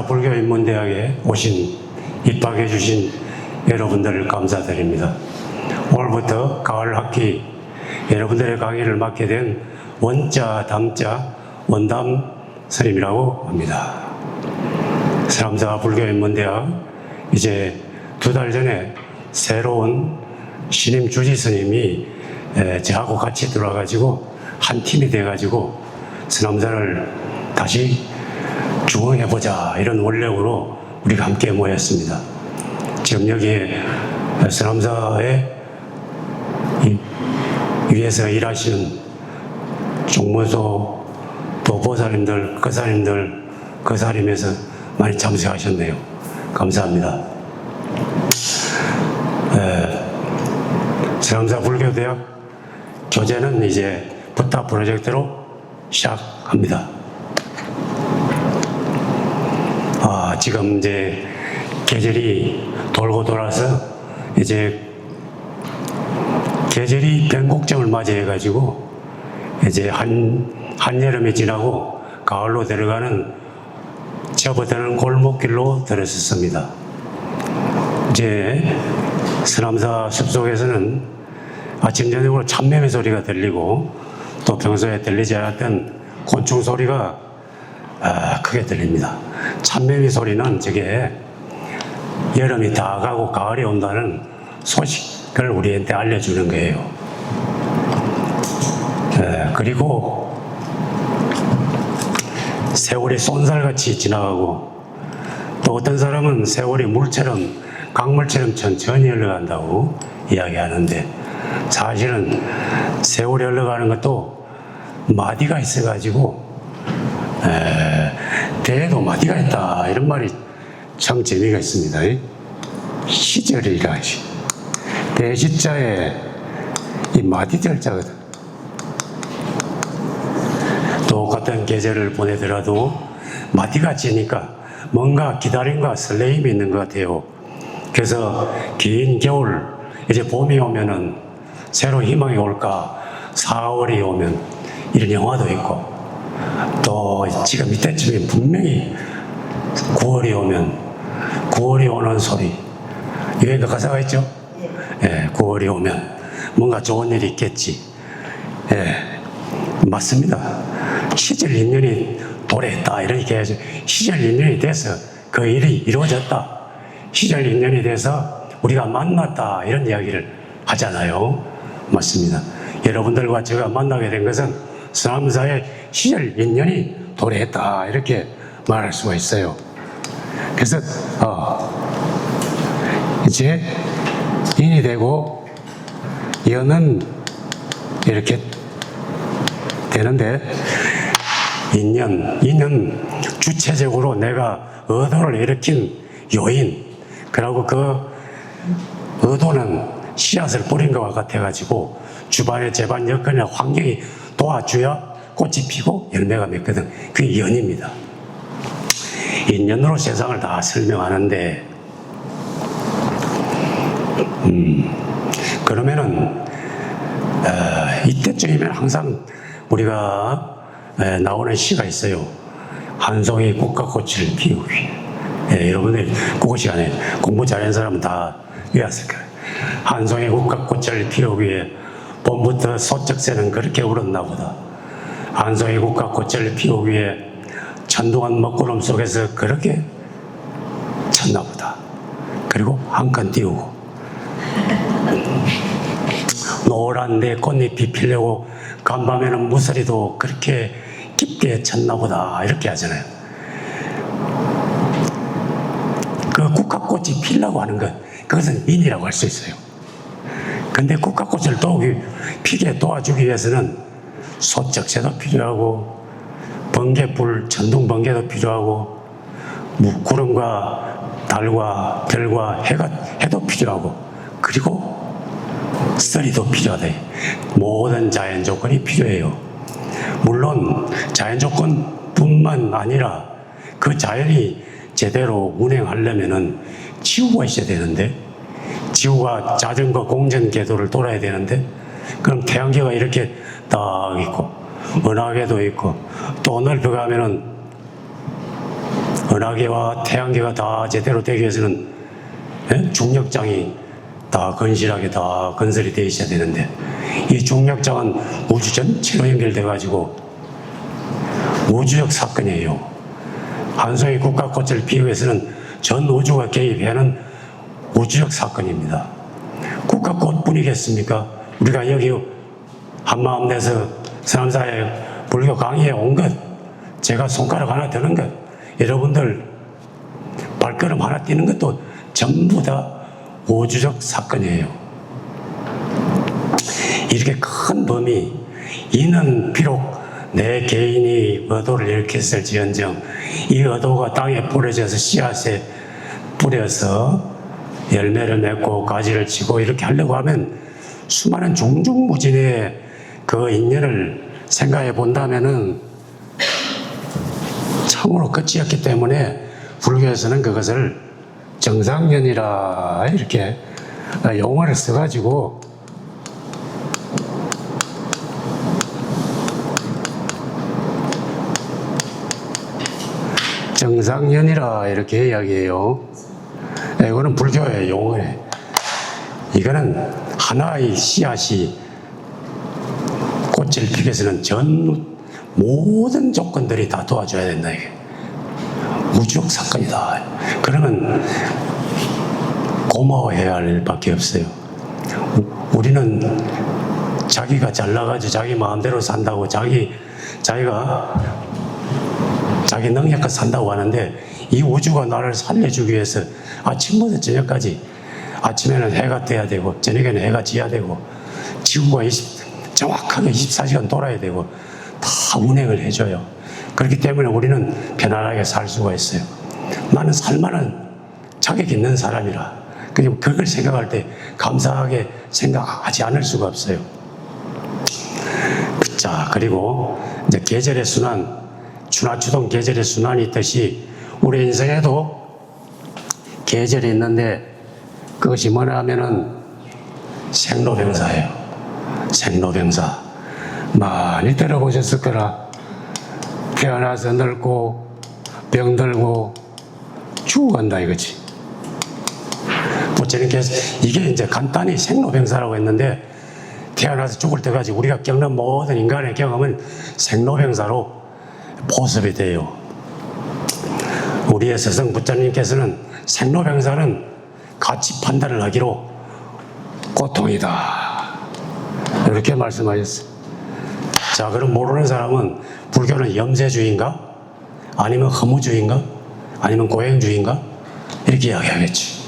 불교인문대학에 입학해 주신 여러분들을 감사드립니다. 오늘부터 가을 학기 여러분들의 강의를 맡게 된 원자, 담자, 원담 스님이라고 합니다. 서남사 불교인문대학 이제 2달 전에 새로운 신임 주지 스님이 저하고 같이 들어와가지고 한 팀이 돼가지고 서남사를 다시 중흥해보자 이런 원력으로 우리가 함께 모였습니다. 지금 여기에 서남사에 위에서 일하시는 종무소 또 보살님들, 거사님에서 많이 참석하셨네요. 감사합니다. 서남사 불교대학 교재는 이제 부탁 프로젝트로 시작합니다. 지금 이제 계절이 돌고 돌아서 이제 계절이 변곡점을 맞이해가지고 이제 한여름이 지나고 가을로 들어가는 접어드는 골목길로 들어섰습니다. 이제 서남사 숲속에서는 아침 저녁으로 참매미 소리가 들리고 또 평소에 들리지 않았던 곤충 소리가 크게 들립니다. 참매미 소리는 저게 여름이 다 가고 가을이 온다는 소식을 우리한테 알려주는 거예요. 그리고 세월이 쏜살같이 지나가고 또 어떤 사람은 세월이 물처럼 강물처럼 천천히 흘러간다고 이야기하는데 사실은 세월이 흘러가는 것도 마디가 있어가지고 대에도 마디가 있다 이런 말이 참 재미가 있습니다. 시절이라 대시자에 이 마디절자거든. 똑같은 계절을 보내더라도 마디가 지니까 뭔가 기다림과 설레임이 있는 것 같아요. 그래서 긴 겨울 이제 봄이 오면은 새로 희망이 올까 4월이 오면 이런 영화도 있고 또 지금 이때쯤에 분명히 9월이 오면 9월이 오는 소리 유행가 가사가 있죠? 9월이 오면 뭔가 좋은 일이 있겠지. 맞습니다. 시절 인연이 도래했다 이렇게 해야죠. 시절 인연이 돼서 그 일이 이루어졌다. 시절 인연이 돼서 우리가 만났다 이런 이야기를 하잖아요. 맞습니다. 여러분들과 제가 만나게 된 것은 서남사의 시절 인연이 도래했다 이렇게 말할 수가 있어요. 그래서 이제 인이 되고 연은 이렇게 되는데 인은 주체적으로 내가 의도를 일으킨 요인 그리고 그 의도는 씨앗을 뿌린 것과 같아가지고 주변의 재반 여건이나 환경이 도와줘야 꽃이 피고 열매가 맺거든. 그게 연입니다. 인연으로 세상을 다 설명하는데 그러면은 이때쯤이면 항상 우리가 나오는 시가 있어요. 한 송이 국화꽃을 피우기. 여러분들 국어 시간에 공부 잘하는 사람은 다 외웠을 거예요. 한 송이 국화꽃을 피우기에 봄부터 소쩍새는 그렇게 울었나 보다. 한 송이 국화꽃을 피우기에 천둥한 먹구름 속에서 그렇게 쳤나 보다. 그리고 한 칸 띄우고 노란 내 꽃잎이 피려고 간밤에는 무서리도 그렇게 깊게 쳤나 보다 이렇게 하잖아요. 그 국화꽃이 피려고 하는 것 그것은 인이라고 할 수 있어요. 근데 국화꽃을 피게 도와주기 위해서는 소쩍새도 필요하고 번개불, 천둥번개도 필요하고 구름과 달과 별과 해도 필요하고 그리고 쓰리도 필요하다. 모든 자연 조건이 필요해요. 물론 자연 조건뿐만 아니라 그 자연이 제대로 운행하려면은 지구가 있어야 되는데 지구가 자전거 공전 궤도를 돌아야 되는데 그럼 태양계가 이렇게 딱 있고 은하계도 있고 또 넓혀가면은 은하계와 태양계가 다 제대로 되기 위해서는 중력장이 다 건실하게 다 건설이 되어 있어야 되는데, 이 중력장은 우주 전체로 연결돼 가지고 우주적 사건이에요. 한 송이 국가꽃을 피우기 위해서는 전 우주가 개입하는 우주적 사건입니다. 국가꽃뿐이겠습니까? 우리가 여기 한마음 내서 성남사에 불교 강의에 온 것, 제가 손가락 하나 드는 것, 여러분들 발걸음 하나 뛰는 것도 전부 다 우주적 사건이에요. 이렇게 큰 범위, 이는 비록 내 개인이 의도를 일으켰을지언정 이 의도가 땅에 뿌려져서 씨앗에 뿌려서 열매를 맺고 가지를 치고 이렇게 하려고 하면 수많은 중중무진의 그 인연을 생각해 본다면은 참으로 끝이 없기 때문에 불교에서는 그것을 정상연이라 이렇게 용어를 써가지고 정상연이라 이렇게 이야기해요. 이거는 불교의 용어예요. 이거는 하나의 씨앗이 꽃을 피기 위해서는 전 모든 조건들이 다 도와줘야 된다. 이게 우주적 사건이다. 그러면 고마워해야 할 일밖에 없어요. 우리는 자기가 잘나가지고 자기 마음대로 산다고 자기가 자기 능력껏 산다고 하는데, 이 우주가 나를 살려주기 위해서 아침부터 저녁까지, 아침에는 해가 떠야 되고 저녁에는 해가 지어야 되고 지구가 정확하게 24시간 돌아야 되고 다 운행을 해줘요. 그렇기 때문에 우리는 편안하게 살 수가 있어요. 나는 살만한 자격 있는 사람이라 그걸 생각할 때 감사하게 생각하지 않을 수가 없어요. 자, 그리고 이제 계절의 순환, 추나추동 계절의 순환이 있듯이 우리 인생에도 계절이 있는데, 그것이 뭐냐 하면은 생로병사예요. 생로병사 많이 들어보셨을 거라. 태어나서 늙고 병들고 죽어간다 이거지. 부처님께서 이게 이제 간단히 생로병사라고 했는데, 태어나서 죽을 때까지 우리가 겪는 모든 인간의 경험은 생로병사로 포섭이 돼요. 우리의 스승 부처님께서는 생로병사는 가치 판단을 하기로 고통이다 이렇게 말씀하셨어요. 자, 그럼 모르는 사람은 불교는 염세주의인가? 아니면 허무주의인가? 아니면 고행주의인가? 이렇게 이야기하겠지.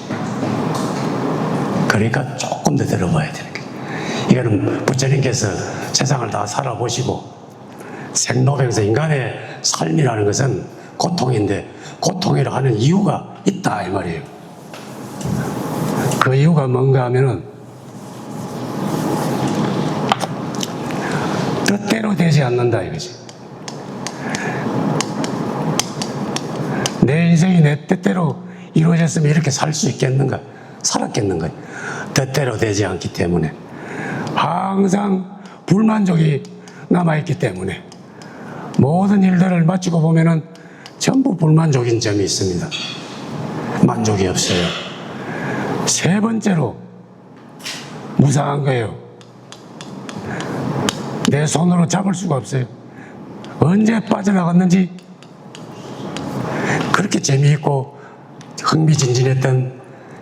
그러니까 조금 더 들어봐야 되는 거예요. 이거는 부처님께서 세상을 다 살아보시고, 생로병사, 인간의 삶이라는 것은 고통인데 고통이라 하는 이유가 있다 이 말이에요. 그 이유가 뭔가 하면은 뜻대로 되지 않는다 이거지. 내 인생이 내 뜻대로 이루어졌으면 이렇게 살 수 있겠는가? 살았겠는가? 뜻대로 되지 않기 때문에 항상 불만족이 남아있기 때문에 모든 일들을 마치고 보면은 전부 불만족인 점이 있습니다. 만족이 없어요. 세 번째로 무상한 거예요. 내 손으로 잡을 수가 없어요. 언제 빠져나갔는지. 그렇게 재미있고 흥미진진했던,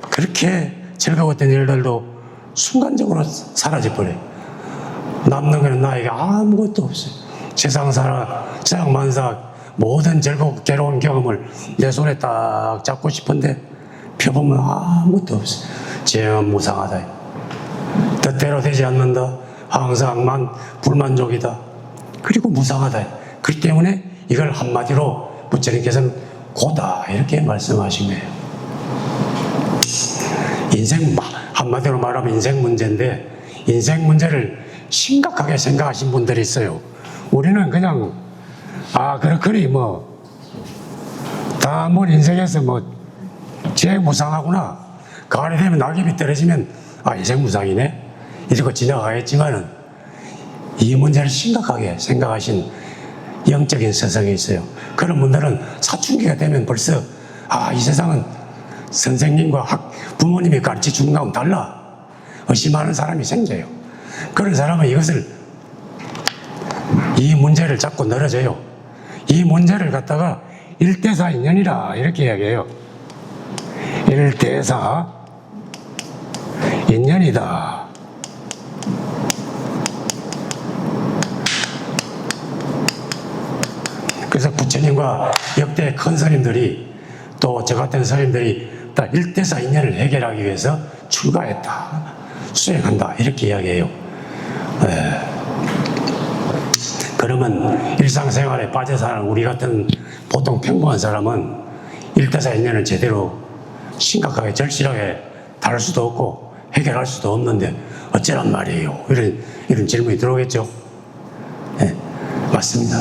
그렇게 즐거웠던 일들도 순간적으로 사라져버려요. 남는 거는 나에게 아무것도 없어요. 세상 만사 모든 즐겁고 괴로운 경험을 내 손에 딱 잡고 싶은데 펴보면 아무것도 없어요. 무상하다. 뜻대로 되지 않는다. 항상 불만족이다. 그리고 무상하다. 그렇기 때문에 이걸 한마디로 부처님께서는 고다 이렇게 말씀하신 거예요. 한마디로 말하면 인생 문제인데, 인생 문제를 심각하게 생각하신 분들이 있어요. 우리는 그냥 그렇거니 다 인생에서 제일 무상하구나. 가을이 되면 낙엽이 떨어지면 인생 무상이네 이러고 지나가겠지만은, 이 문제를 심각하게 생각하신 영적인 세상에 있어요. 그런 분들은 사춘기가 되면 벌써 이 세상은 선생님과 부모님이 가르쳐 준 거하고는 달라 의심하는 사람이 생겨요. 그런 사람은 이 문제를 자꾸 늘어져요. 이 문제를 갖다가 1대4 인연이라 이렇게 이야기해요. 1대4 인연이다. 그래서 부처님과 역대 큰 스님들이 또 저 같은 스님들이 다 1대4 인연을 해결하기 위해서 출가했다, 수행한다 이렇게 이야기해요. 그러면 일상생활에 빠져 사는 우리 같은 보통 평범한 사람은 1대4 인연을 제대로 심각하게 절실하게 다룰 수도 없고 해결할 수도 없는데 어쩌란 말이에요. 이런 질문이 들어오겠죠. 네, 맞습니다.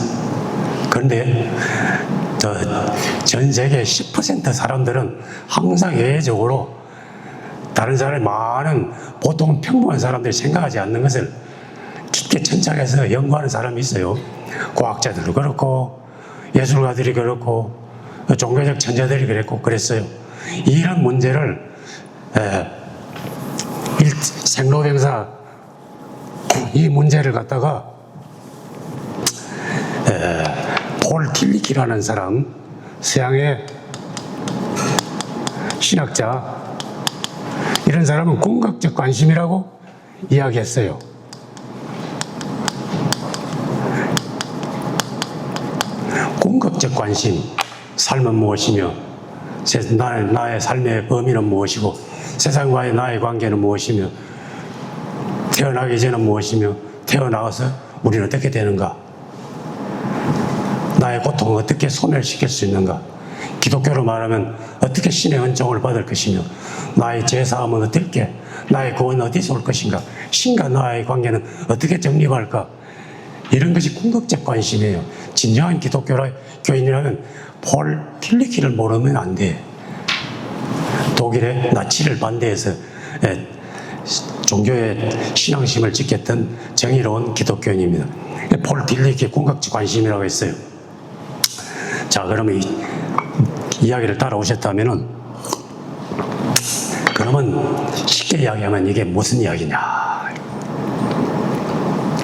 그런데 전 세계 10% 사람들은 항상 예외적으로 다른 사람의 많은 보통 평범한 사람들이 생각하지 않는 것을 깊게 천착해서 연구하는 사람이 있어요. 과학자들도 그렇고 예술가들이 그렇고 종교적 천재들이 그랬어요. 이런 문제를 생로병사 이 문제를 갖다가 폴 틸리키라는 사람, 서양의 신학자, 이런 사람은 궁극적 관심이라고 이야기했어요. 궁극적 관심, 삶은 무엇이며 나의 삶의 범위는 무엇이고 세상과의 나의 관계는 무엇이며 태어나기 전은 무엇이며 태어나서 우리는 어떻게 되는가, 나의 고통을 어떻게 소멸시킬 수 있는가, 기독교로 말하면 어떻게 신의 은총을 받을 것이며 나의 죄사함은 어떻게, 나의 구원은 어디서 올 것인가, 신과 나의 관계는 어떻게 정립할까, 이런 것이 궁극적 관심이에요. 진정한 교인이라면 폴 틸리키를 모르면 안 돼. 독일의 나치를 반대해서 종교의 신앙심을 지켰던 정의로운 기독교인입니다. 폴 틸리키의 궁극적 관심이라고 했어요. 자, 그러면 이야기를 따라오셨다면은, 그러면 쉽게 이야기하면 이게 무슨 이야기냐.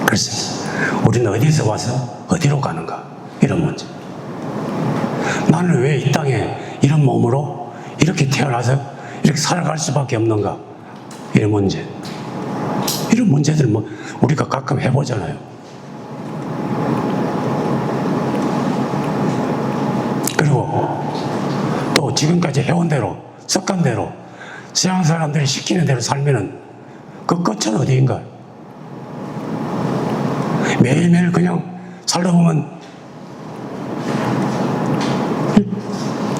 그렇습니다. 우리는 어디서 와서 어디로 가는가, 이런 문제. 나는 왜 이 땅에 이런 몸으로 이렇게 태어나서 이렇게 살아갈 수밖에 없는가, 이런 문제. 이런 문제들 우리가 가끔 해보잖아요. 그리고 또 지금까지 해온 대로, 습관대로, 서양 사람들이 시키는 대로 살면은 그 끝은 어디인가? 매일매일 그냥 살다 보면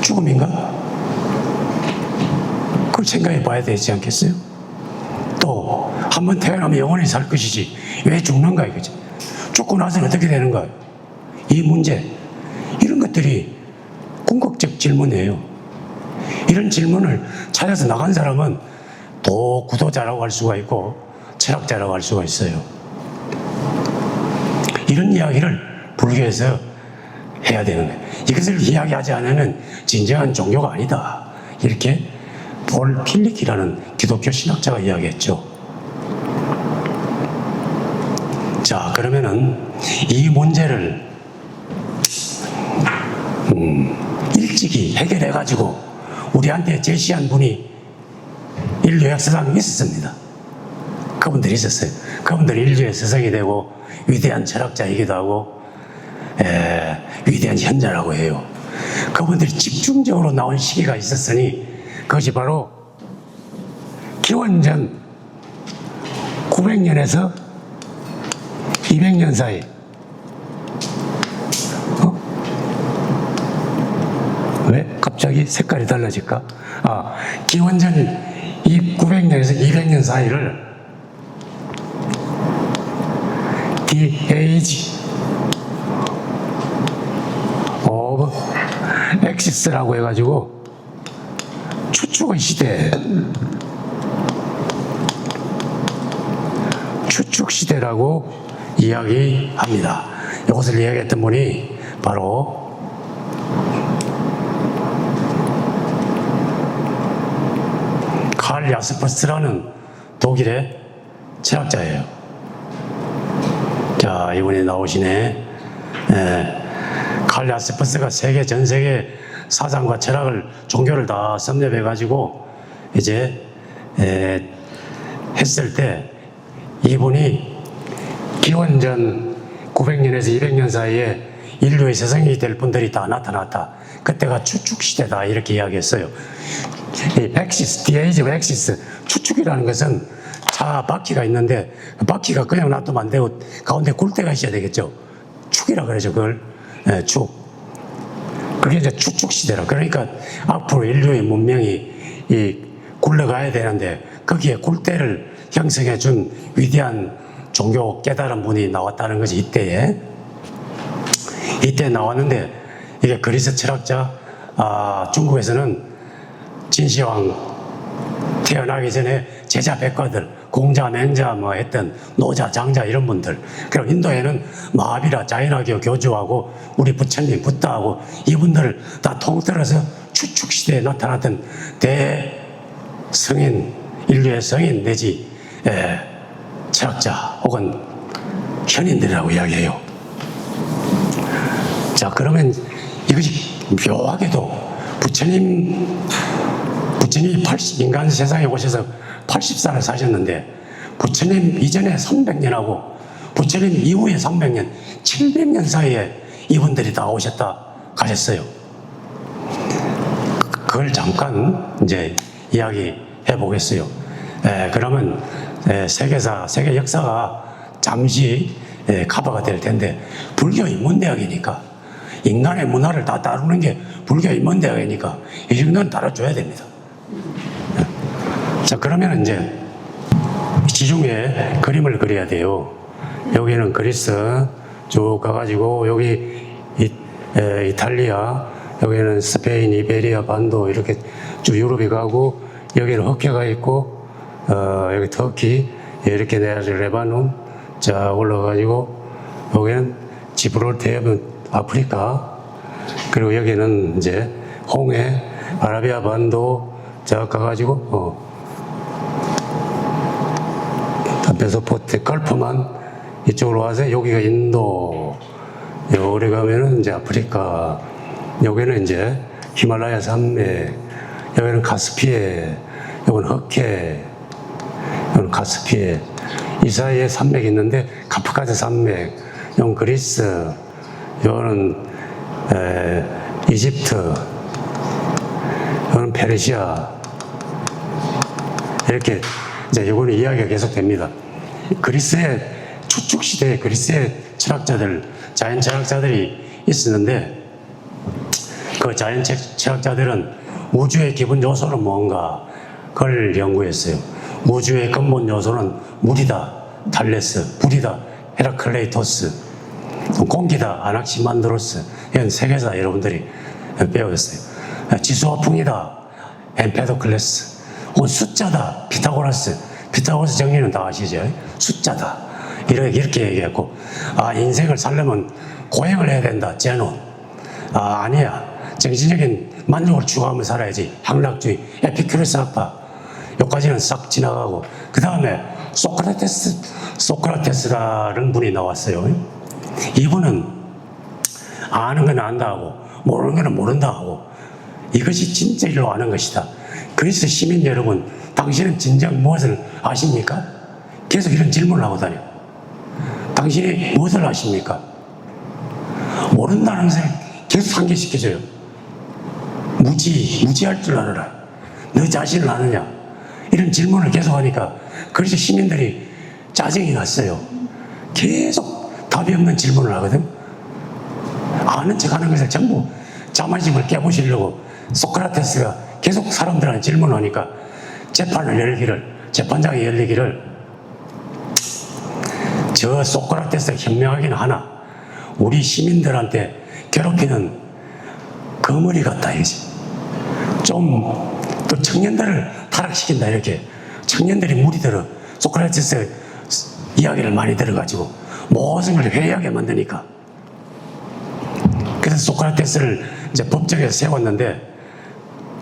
죽음인가? 그걸 생각해 봐야 되지 않겠어요? 또 한 번 태어나면 영원히 살 것이지 왜 죽는가 이거지. 죽고 나서는 어떻게 되는가? 이 문제, 이런 것들이 궁극적 질문이에요. 이런 질문을 찾아서 나간 사람은 또 구도자라고 할 수가 있고 철학자라고 할 수가 있어요. 이런 이야기를 불교에서 해야 되는 거예요. 이것을 이야기하지 않으면 진정한 종교가 아니다, 이렇게 폴 틸리키라는 기독교 신학자가 이야기했죠. 자, 그러면은 이 문제를 일찍이 해결해가지고 우리한테 제시한 분이 인류 역사상에 있었습니다. 그분들이 있었어요. 그분들이 인류의 스승이 되고 위대한 철학자이기도 하고 위대한 현자라고 해요. 그분들이 집중적으로 나온 시기가 있었으니 그것이 바로 기원전 900년에서 200년 사이. 왜 갑자기 색깔이 달라질까? 기원전 900년에서 200년 사이를 The Age of Axis라고 해가지고 추측의 시대, 추측 시대라고 이야기합니다. 이것을 이야기했던 분이 바로 칼 야스퍼스라는 독일의 철학자예요. 자, 이분이 나오시네. 칼 야스퍼스가 전 세계 사상과 철학을, 종교를 다 섭렵해가지고 이제 했을 때 이분이 기원전 900년에서 200년 사이에 인류의 스승이 될 분들이 다 나타났다. 그때가 추축시대다 이렇게 이야기했어요. 이 엑시스, the age of 엑시스, 추축이라는 것은 차 바퀴가 있는데 그 바퀴가 그냥 놔두면 안 되고 가운데 굴대가 있어야 되겠죠. 축이라 그러죠. 그걸 축. 그게 이제 추축시대라. 그러니까 앞으로 인류의 문명이 굴러가야 되는데 거기에 굴대를 형성해 준 위대한 종교 깨달은 분이 나왔다는 것이 이때 나왔는데, 이게 그리스 철학자, 중국에서는 진시황 태어나기 전에 제자 백과들, 공자, 맹자 했던 노자, 장자 이런 분들, 그리고 인도에는 마하비라, 자이나교 교주하고 우리 부처님, 부다하고 이분들을 다 통틀어서 추축시대에 나타났던 대성인, 인류의 성인 내지 철학자 혹은 현인들이라고 이야기해요. 자, 그러면 이것이 묘하게도 부처님이 인간 세상에 오셔서 80살을 사셨는데 부처님 이전에 300년하고 부처님 이후에 300년, 700년 사이에 이분들이 다 오셨다 가셨어요. 그걸 잠깐 이제 이야기해 보겠어요. 그러면 세계 역사가 잠시 커버가 될 텐데, 불교 인문대학이니까 인간의 문화를 다 다루는 게 불교 인문대학이니까 이 정도는 다뤄줘야 됩니다. 자, 그러면 이제 지중해 그림을 그려야 돼요. 여기는 그리스 쭉 가가지고 여기 이탈리아, 여기는 스페인, 이베리아 반도 이렇게 쭉 유럽이 가고, 여기는 흑해가 있고, 여기 터키 이렇게 내야지 레바논, 자 올라가지고 여기는 지브롤터, 아프리카, 그리고 여기는 이제 홍해, 아라비아 반도, 자 가가지고 메소포트, 걸프만 이쪽으로 와서 여기가 인도, 여기 가면은 이제 아프리카, 여기는 이제 히말라야 산맥, 여기는 카스피해, 여기는 흑해, 여기는 카스피해, 이 사이에 산맥이 있는데 카프카스 산맥, 여기는 그리스, 여기는 이집트, 여기는 페르시아, 이렇게 이제 이거는 이야기가 계속됩니다. 그리스의 추축 시대에 그리스의 철학자들, 자연 철학자들이 있었는데, 그 자연 철학자들은 우주의 기본 요소는 뭔가 그걸 연구했어요. 우주의 근본 요소는 물이다, 탈레스, 불이다, 헤라클레이토스, 공기다, 아낙시만드로스, 이런 세계사 여러분들이 배웠어요. 지수화풍이다, 엠페도클레스, 혹은 숫자다, 피타고라스 정리는 다 아시죠? 숫자다, 이렇게 얘기했고, 인생을 살려면 고행을 해야 된다, 제논. 아니야, 정신적인 만족을 추구하며 살아야지, 향락주의, 에피큐러스 학파, 여기까지는 싹 지나가고, 그 다음에 소크라테스라는 분이 나왔어요. 이분은 아는 건 안다 하고 모르는 건 모른다 하고, 이것이 진짜 일로 아는 것이다. 그래서 시민 여러분, 당신은 진정 무엇을 아십니까? 계속 이런 질문을 하고 다녀. 당신이 무엇을 아십니까? 모른다는 것을 계속 상기시켜줘요. 무지할 줄 알아라. 너 자신을 아느냐? 이런 질문을 계속 하니까, 그래서 시민들이 짜증이 났어요. 계속 답이 없는 질문을 하거든. 아는 척 하는 것을 전부 자만심을 깨부시려고 소크라테스가 계속 사람들한테 질문을 하니까 재판장이 열리기를, 저 소크라테스가 현명하기는 하나 우리 시민들한테 괴롭히는 거머리 같다 이거지. 좀 또 청년들을 타락시킨다, 이렇게. 청년들이 물이 들어 소크라테스 이야기를 많이 들어가지고 모든 걸 회의하게 만드니까 그래서 소크라테스를 이제 법정에 세웠는데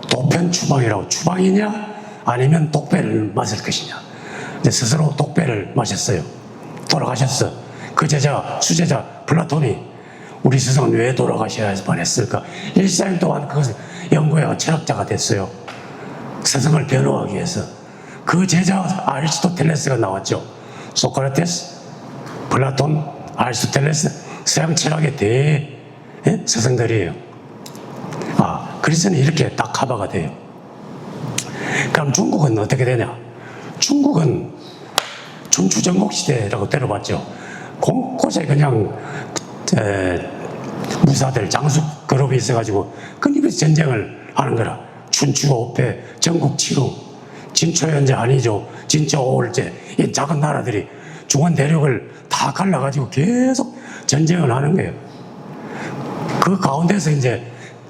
도편 추방이라고, 추방이냐 아니면 독배를 마실 것이냐. 이제 스스로 독배를 마셨어요. 돌아가셨어. 그 제자, 수제자 플라톤이 우리 스승은 왜 돌아가셔야 뻔했을까? 일생 동안 그것을 연구해가 철학자가 됐어요. 스승을 변호하기 위해서. 그 제자 아리스토텔레스가 나왔죠. 소크라테스, 플라톤, 아리스토텔레스, 서양 철학의 대 스승들이에요. 그리스는 이렇게 딱 커버가 돼요. 그럼 중국은 어떻게 되냐? 중국은 춘추전국 시대라고 들어봤죠. 곳곳에 그냥 무사들, 장수 그룹이 있어가지고 끊임없이 전쟁을 하는 거라. 춘추 5패, 전국 7후, 진초현제 아니죠. 진짜 5월제. 이 작은 나라들이 중원 대륙을 다 갈라가지고 계속 전쟁을 하는 거예요. 그 가운데서 이제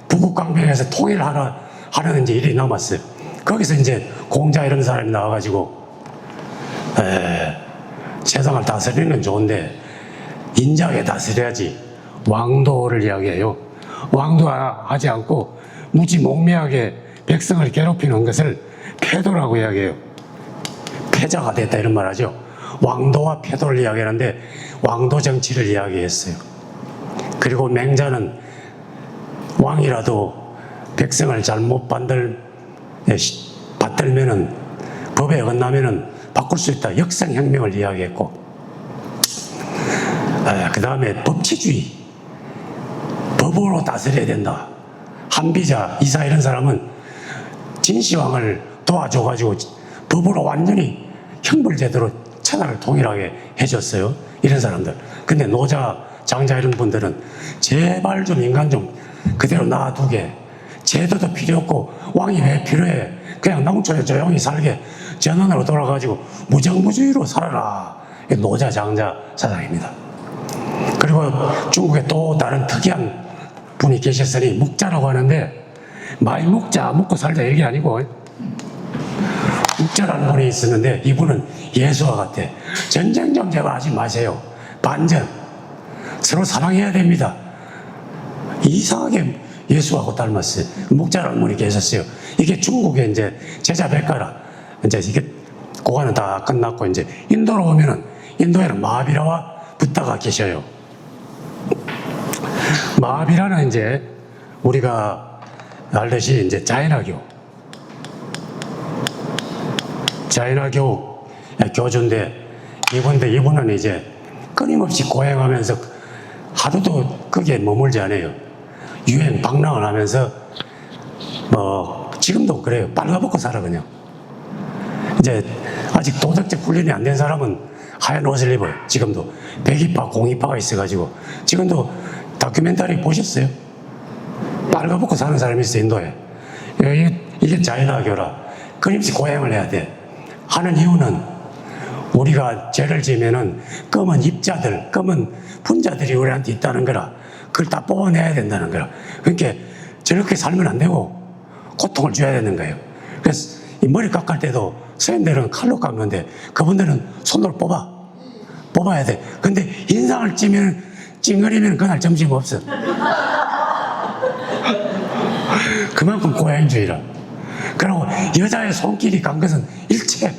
부국강변에서 통일하는 이제 일이 남았어요. 거기서 이제 공자 이런 사람이 나와가지고 세상을 다스리는 건 좋은데 인자하게 다스려야지. 왕도를 이야기해요. 왕도하지 않고 무지몽매하게 백성을 괴롭히는 것을 패도라고 이야기해요. 패자가 됐다 이런 말 하죠. 왕도와 패도를 이야기하는데 왕도 정치를 이야기했어요. 그리고 맹자는 왕이라도 백성을 잘못 받들면은 법에 어긋나면은 바꿀 수 있다. 역성혁명을 이야기했고, 그 다음에 법치주의, 법으로 다스려야 된다. 한비자, 이사 이런 사람은 진시황을 도와줘가지고 법으로 완전히 형벌제도로 천하를 통일하게 해줬어요. 이런 사람들. 근데 노자, 장자 이런 분들은 제발 좀 인간 좀 그대로 놔두게. 제도도 필요 없고 왕이 왜 필요해. 그냥 농촌에 조용히 살게. 전원으로 돌아가지고 무정부주의로 살아라. 노자, 장자 사상입니다. 그리고 중국에 또 다른 특이한 분이 계셨으니 묵자라고 하는데, 많이 먹고 살자 이게 아니고 묵자라는 분이 있었는데 이분은 예수와 같아. 전쟁 좀 제발 하지 마세요. 반전. 서로 사랑해야 됩니다. 이상하게 예수하고 닮았어요. 묵자라는 분이 계셨어요. 이게 중국의 이제 제자 백가라. 이제 이게 고관은 다 끝났고 이제 인도로 오면은 인도에는 마하비라와 붓다가 계셔요. 마하비라는 이제 우리가 알듯이 이제 자이나교 교주인데 이분은 이제 끊임없이 고행하면서 하루도 거기에 머물지 않아요. 유행 방랑을 하면서 지금도 그래요. 빨가벗고 살아 그냥. 이제 아직 도덕적 훈련이 안 된 사람은 하얀 옷을 입어요. 지금도 백이파 공이파가 있어가지고 지금도 다큐멘터리 보셨어요? 빨가벗고 사는 사람이 있어요. 인도에. 이게 자이나교라. 끊임없이 고행을 해야 돼. 하는 이유는 우리가 죄를 지면은 검은 입자들, 검은 분자들이 우리한테 있다는 거라. 그걸 다 뽑아내야 된다는 거라. 그러니까 저렇게 살면 안 되고 고통을 줘야 되는 거예요. 그래서 이 머리 깎을 때도 선생님들은 칼로 깎는데 그분들은 손으로 뽑아야 돼. 근데 인상을 찡그리면 그날 점심 없어. 그만큼 고행주의라. 그리고 여자의 손길이 간 것은 일체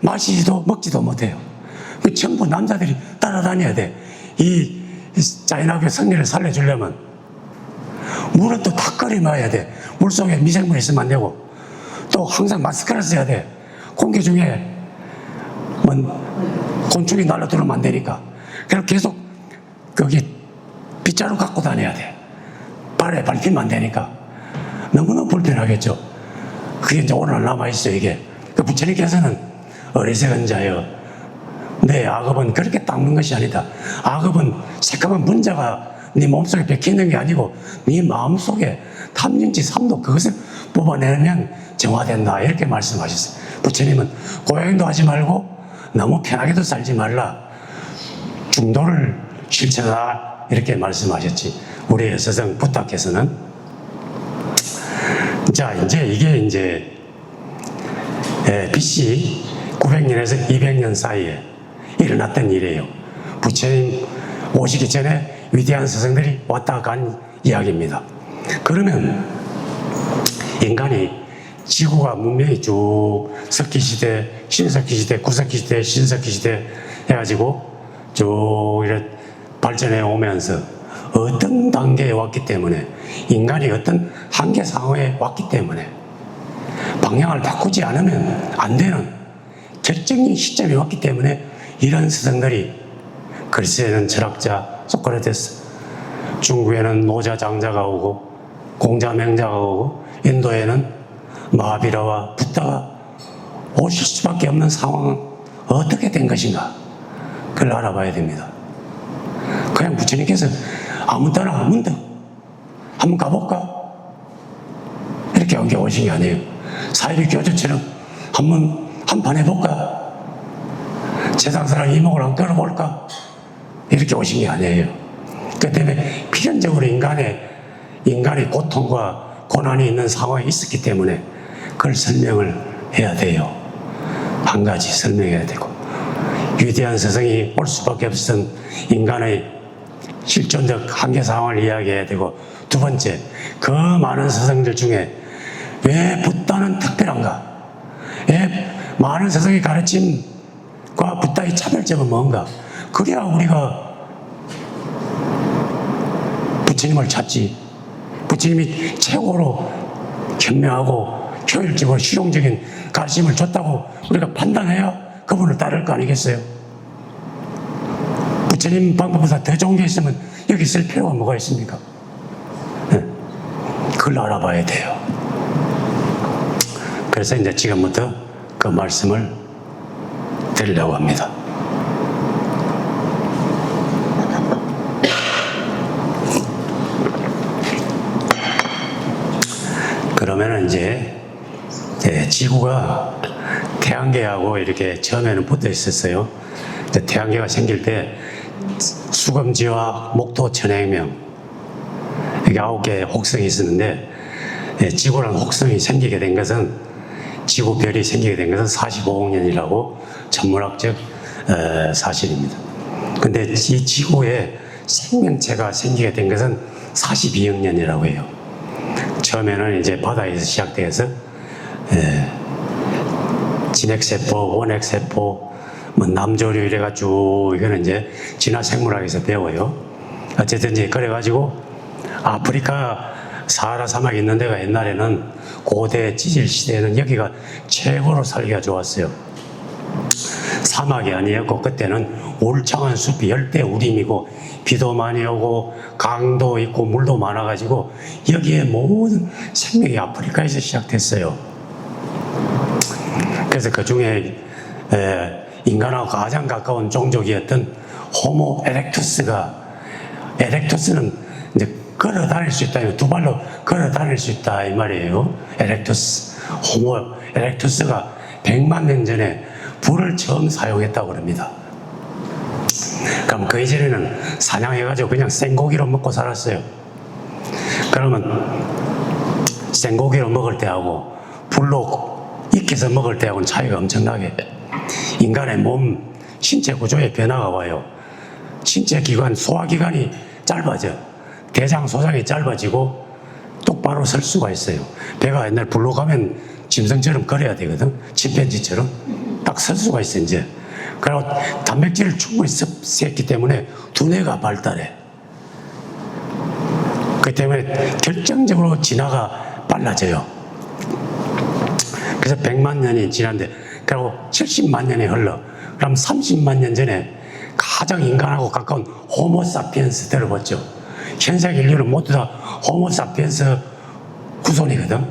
마시지도 먹지도 못해요. 전부 남자들이 따라다녀야 돼. 이 자이나교 성리를 살려주려면 물은 또 탁거리 마야 돼. 물속에 미생물이 있으면 안 되고 또 항상 마스크를 써야 돼. 공기 중에 곤충이 날아들으면 안 되니까. 그래서 계속 거기 빗자루 갖고 다녀야 돼. 발에 밟히면 안 되니까. 너무너무 불편하겠죠. 그게 이제 오늘 남아있어요, 이게. 그 부처님께서는 어리석은 자여, 내 악업은 그렇게 닦는 것이 아니다. 악업은 새까만 분자가 네 몸속에 박혀있는 게 아니고 네 마음속에 탐진치 3도 그것을 뽑아내면 정화된다. 이렇게 말씀하셨어요. 부처님은 고행도 하지 말고 너무 편하게도 살지 말라. 중도를 실천하라. 이렇게 말씀하셨지. 우리의 스승 부탁께서는. 자, 이게 BC 900년에서 200년 사이에 일어났던 일이에요. 부처님 오시기 전에 위대한 스승들이 왔다 간 이야기입니다. 그러면 인간이 지구가 문명이 쭉 석기시대, 신석기시대, 구석기시대, 신석기시대 해가지고 쭉 이렇게 발전해 오면서 어떤 단계에 왔기 때문에, 인간이 어떤 한계 상황에 왔기 때문에 방향을 바꾸지 않으면 안 되는 결정적인 시점이 왔기 때문에 이런 스승들이, 그리스에는 철학자 소크라테스, 중국에는 노자 장자가 오고 공자 맹자가 오고 인도에는 마하비라와 부다가 오실 수밖에 없는 상황은 어떻게 된 것인가, 그걸 알아봐야 됩니다. 그냥 부처님께서 아무 때나 문득 한번 가볼까 이렇게 한 게 오신 게 아니에요. 사이비 교주처럼 한판 해볼까, 세상사랑 이목을 한번 끌어볼까 이렇게 오신 게 아니에요. 그 때문에 필연적으로 인간의 고통과 고난이 있는 상황이 있었기 때문에 그걸 설명을 해야 돼요. 한 가지 설명해야 되고, 위대한 스승이 올 수밖에 없었던 인간의 실존적 한계 상황을 이야기해야 되고, 두 번째, 그 많은 스승들 중에 왜 붓다는 특별한가? 왜 많은 스승의 가르침과 붓다의 차별점은 뭔가? 그래야 우리가 부처님을 찾지. 부처님이 최고로 현명하고 효율적으로 실용적인 가르침을 줬다고 우리가 판단해야 그분을 따를 거 아니겠어요? 부처님 방법보다 더 좋은 게 있으면 여기 쓸 필요가 뭐가 있습니까? 네. 그걸 알아봐야 돼요. 그래서 이제 지금부터 그 말씀을 드리려고 합니다. 그러면은 이제 지구가 태양계하고 이렇게 처음에는 붙어 있었어요. 태양계가 생길 때 수검지와 목토 천해명, 이게 9개의 혹성이 있었는데, 지구라는 혹성이 생기게 된 것은, 지구별이 생기게 된 것은 45억 년이라고 천문학적 사실입니다. 근데 이 지구에 생명체가 생기게 된 것은 42억 년이라고 해요. 처음에는 이제 바다에서 시작돼서 진핵세포, 원핵세포, 뭐 남조류 이래가지고, 이거는 이제 진화생물학에서 배워요. 어쨌든 이제 그래가지고 아프리카 사하라 사막이 있는 데가 옛날에는 고대 지질 시대에는 여기가 최고로 살기가 좋았어요. 사막이 아니었고 그때는 울창한 숲이 열대 우림이고 비도 많이 오고 강도 있고 물도 많아가지고 여기에 모든 생명이 아프리카에서 시작됐어요. 그래서 그 중에 인간하고 가장 가까운 종족이었던 호모 에렉투스는 이제 걸어 다닐 수 있다, 두 발로 걸어 다닐 수 있다 이 말이에요. 호모 에렉투스가 100만 년 전에 불을 처음 사용했다고 그럽니다. 그럼 그 이전에는 사냥해가지고 그냥 생고기로 먹고 살았어요. 그러면 생고기로 먹을 때하고 불로 익혀서 먹을 때하고는 차이가 엄청나게, 인간의 몸 신체 구조에 변화가 와요. 신체 기관, 소화기관이 짧아져. 대장, 소장이 짧아지고 똑바로 설 수가 있어요. 배가 옛날 불로 가면 짐승처럼 걸어야 되거든. 침팬지처럼 딱 설 수가 있어 이제. 그리고 단백질을 충분히 섭취했기 때문에 두뇌가 발달해. 그 때문에 결정적으로 진화가 빨라져요. 그래서 100만 년이 지났는데, 그리고 70만 년이 흘러. 그럼 30만 년 전에 가장 인간하고 가까운 호모사피엔스 들어봤죠? 현생 인류는 모두 다 호모사피엔스 후손이거든.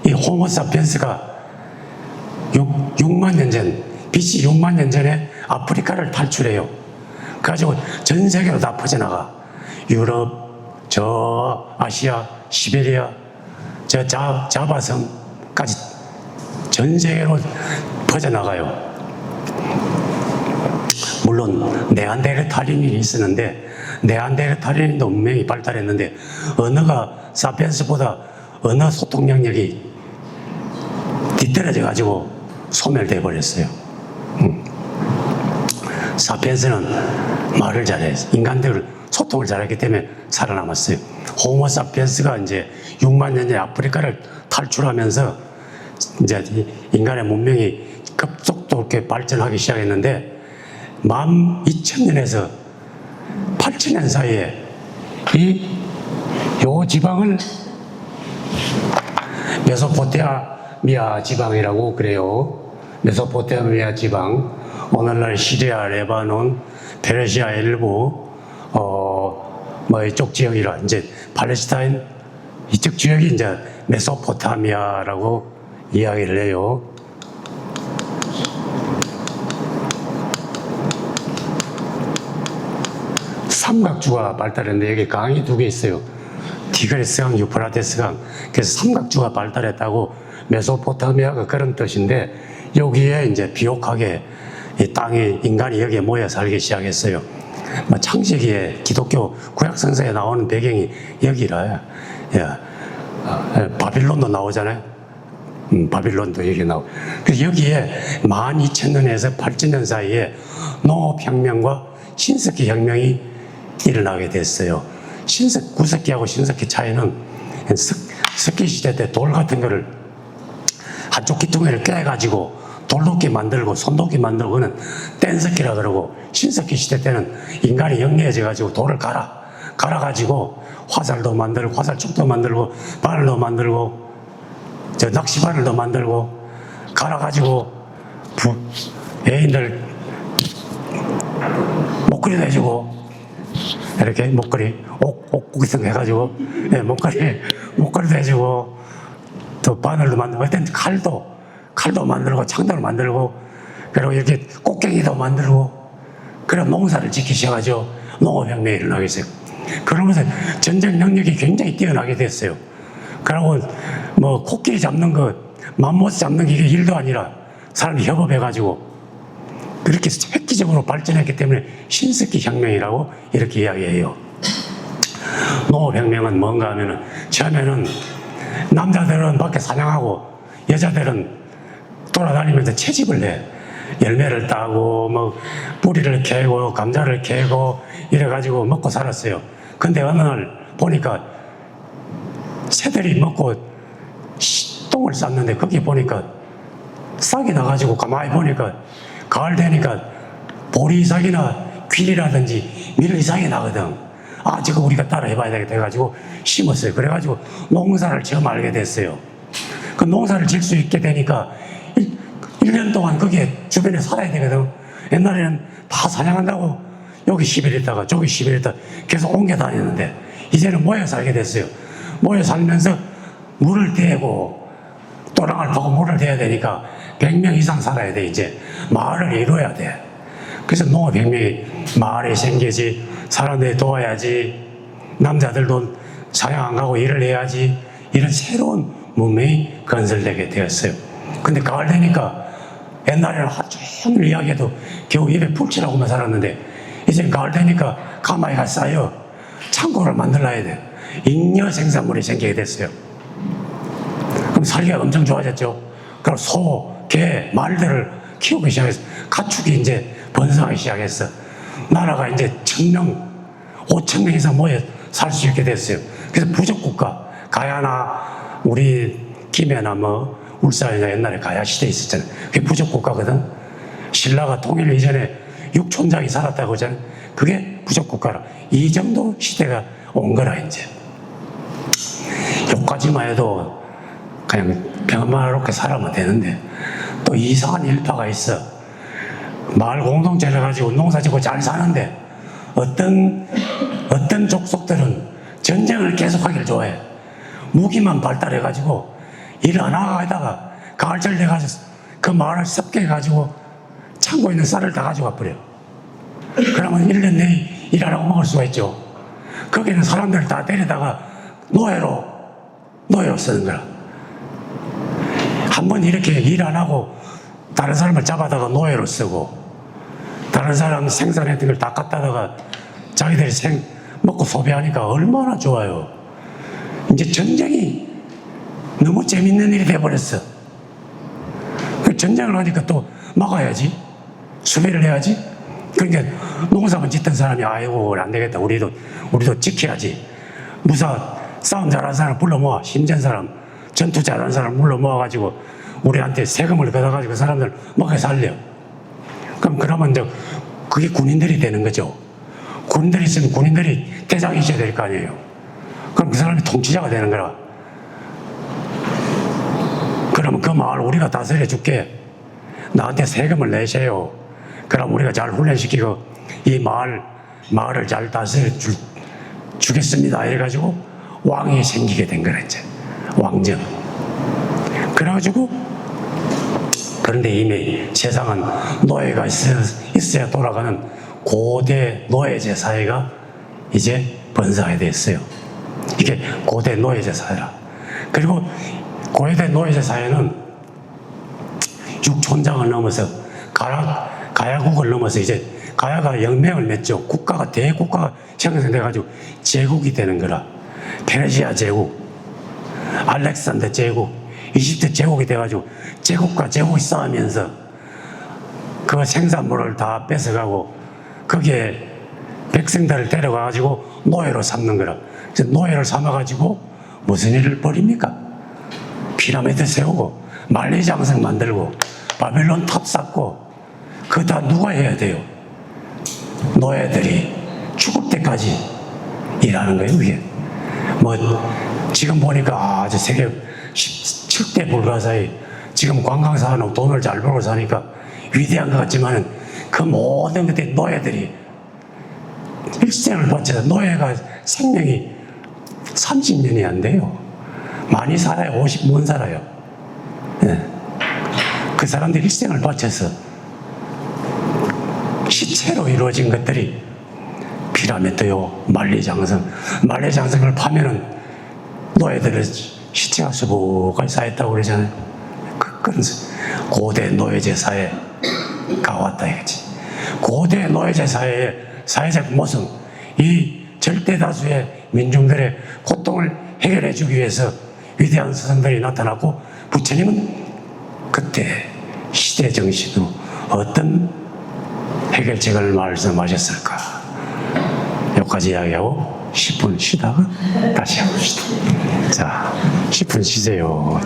이 호모사피엔스가 6만 년 전, BC 6만 년 전에 아프리카를 탈출해요. 그래가지고 전 세계로 다 퍼져나가. 유럽, 저 아시아, 시베리아, 저 자바성까지 전 세계로 퍼져나가요. 물론 네안데르탈인이 있었는데, 네안데르탈인도 문명이 발달했는데 언어가 사피엔스보다 언어 소통 능력이 뒤떨어져 가지고 소멸돼 버렸어요. 사피엔스는 말을 잘해요. 인간들 소통을 잘했기 때문에 살아남았어요. 호모 사피엔스가 이제 6만 년 전에 아프리카를 탈출하면서 이제 인간의 문명이 급속도로 발전하기 시작했는데 12,000년에서 8,000년 사이에 요 지방을 메소포타미아 지방이라고 그래요. 메소포타미아 지방, 오늘날 시리아, 레바논, 페르시아 일부, 이쪽 지역이라 이제 팔레스타인 이쪽 지역이 이제 메소포타미아라고 이야기를 해요. 삼각주가 발달했는데 여기 강이 두 개 있어요. 티그리스강, 유프라테스강. 그래서 삼각주가 발달했다고 메소포타미아가 그런 뜻인데 여기에 이제 비옥하게 이 땅이 인간이 여기에 모여 살기 시작했어요. 창세기에 기독교 구약성서에 나오는 배경이 여기라. 바빌론도 나오잖아요. 바빌론도 여기 나오고. 그래서 여기에 12,000년에서 8,000년 사이에 농업혁명과 신석기 혁명이 일어나게 됐어요. 구석기하고 신석기 차이는 석기 시대 때 돌 같은 거를 한쪽 기둥을 깨가지고 돌도끼 만들고 손도끼 만들고 그는 뗀석기라 그러고, 신석기 시대 때는 인간이 영리해져가지고 돌을 갈아가지고 화살도 만들고 화살촉도 만들고 바늘도 만들고 낚시바늘도 만들고 갈아가지고 애인들 목걸이도 해주고 이렇게 목걸이 옥구기성 해가지고 목걸이도 해주고 또 바늘도 만들고 그땐 칼도 만들고 창도 만들고 그리고 이렇게 꽃갱이도 만들고 그런 농사를 지키셔가지고 농업혁명이 일어나게 됐어요. 그러면서 전쟁 능력이 굉장히 뛰어나게 됐어요. 그리고 코끼리 잡는 거, 맘모스 잡는 게 이게 일도 아니라 사람이 협업해가지고 그렇게 획기적으로 발전했기 때문에 신석기 혁명이라고 이렇게 이야기해요. 농업혁명은 뭔가 하면은 처음에는 남자들은 밖에 사냥하고 여자들은 돌아다니면서 채집을 해. 열매를 따고 뿌리를 캐고 감자를 캐고 이래가지고 먹고 살았어요. 근데 어느 날 보니까 새들이 먹고 똥을 쌌는데 거기 보니까 싹이 나가지고 가만히 보니까 가을 되니까 보리싹이나 귀리라든지 밀리싹이 나거든. 저거 우리가 따라 해봐야 되겠다 해가지고 심었어요. 그래가지고 농사를 처음 알게 됐어요. 그 농사를 질 수 있게 되니까 1년 동안 거기에 주변에 살아야 되거든. 옛날에는 다 사냥한다고 여기 10일 있다가 저기 10일 있다가 계속 옮겨 다녔는데 이제는 모여 살게 됐어요. 모여 살면서 물을 대고 또랑을 파고 물을 대야 되니까 100명 이상 살아야 돼. 이제 마을을 이루어야 돼. 그래서 농업혁명이 마을에 생기지, 사람들이 도와야지, 남자들도 사냥 안 가고 일을 해야지, 이런 새로운 문명이 건설되게 되었어요. 근데 가을 되니까 옛날에는 하루 종일 이야기해도 겨우 입에 풀칠하고만 살았는데 이제 가을 되니까 가마이가 쌓여 창고를 만들어야 돼. 잉여 생산물이 생기게 됐어요. 그럼 살기가 엄청 좋아졌죠. 그럼 소, 개, 말들을 키우기 시작했어. 가축이 이제 번성하기 시작했어. 나라가 이제 1,000명, 5,000명 이상 모여 살 수 있게 됐어요. 그래서 부족국가, 가야나 우리 김해나 울산이나 옛날에 가야 시대 있었잖아요. 그게 부족국가거든. 신라가 통일 이전에 6촌장이 살았다고 하잖아요. 그게 부족국가라. 이 정도 시대가 온 거라 이제. 여기까지만 해도 그냥 평화롭게 살아면 되는데 또 이상한 일파가 있어. 마을 공동체를 가지고 농사짓고 잘 사는데 어떤 족속들은 전쟁을 계속하기를 좋아해. 무기만 발달해가지고 일 안 하다가 가을철 돼가지고 그 마을을 습격해가지고 창고에 있는 쌀을 다 가져가 버려. 그러면 1년 내에 일 안 하고 먹을 수가 있죠. 거기는 사람들을 다 데려다가 노예로 쓰는 거라. 한번 이렇게 일 안 하고 다른 사람을 잡아다가 노예로 쓰고 다른 사람 생산했던 걸 다 갖다다가 자기들이 먹고 소비하니까 얼마나 좋아요. 이제 전쟁이 너무 재밌는 일이 돼버렸어. 전쟁을 하니까 또 막아야지. 수비를 해야지. 그러니까 농사만 짓던 사람이 아이고 안 되겠다. 우리도 지켜야지. 무사 싸움 잘하는 사람 불러 모아, 힘든 사람, 전투 잘하는 사람 불러 모아가지고 우리한테 세금을 걷어가지고 사람들 먹여 살려. 그러면 이제 그게 군인들이 되는 거죠. 군인들이 있으면 군인들이 대장이 있어야 될 거 아니에요. 그럼 그 사람이 통치자가 되는 거라. 그러면 그 마을 우리가 다스려 줄게. 나한테 세금을 내세요. 그럼 우리가 잘 훈련시키고 이 마을을 잘 다스려 주겠습니다. 이래가지고 왕이 생기게 된 거라, 이제. 왕정. 그래가지고, 그런데 이미 세상은 노예가 있어야 돌아가는 고대 노예제 사회가 이제 번성하게 됐어요. 이게 고대 노예제 사회라. 그리고 고대 노예제 사회는 육촌장을 넘어서 가야국을 넘어서 이제 가야가 영맹을 맺죠. 대국가가 형성돼가지고 제국이 되는 거라. 페르시아 제국, 알렉산더 제국, 이집트 제국이 돼가지고 제국과 제국이 싸우면서 그 생산물을 다 뺏어가고 거기에 백성들을 데려가가지고 노예로 삼는 거라. 그래서 노예를 삼아가지고 무슨 일을 벌입니까? 피라미드 세우고 만리장성 만들고 바벨론 탑 쌓고 그거 다 누가 해야 돼요? 노예들이 죽을 때까지 일하는 거예요, 그게. 지금 보니까 아주 세계 17대 불가사의 지금 관광산업 돈을 잘 벌고 사니까 위대한 것 같지만은 그 모든 것들이 노예들이 일생을 바쳐서 노예가 생명이 30년이 안 돼요. 많이 살아요. 50 못 살아요. 네. 그 사람들이 일생을 바쳐서 시체로 이루어진 것들이 피라미드요, 만리장성을 파면은 노예들의 시체가 수북하게 쌓였다고 그러잖아요. 그건 고대 노예제 사회가 왔다 이거지. 고대 노예제 사회의 사회적 모습, 이 절대 다수의 민중들의 고통을 해결해 주기 위해서 위대한 스승들이 나타났고, 부처님은 그때 시대 정신으로 어떤 해결책을 말씀하셨을까? 여기까지 이야기하고 10분 쉬다가 다시 해봅시다. 자, 10분 쉬세요.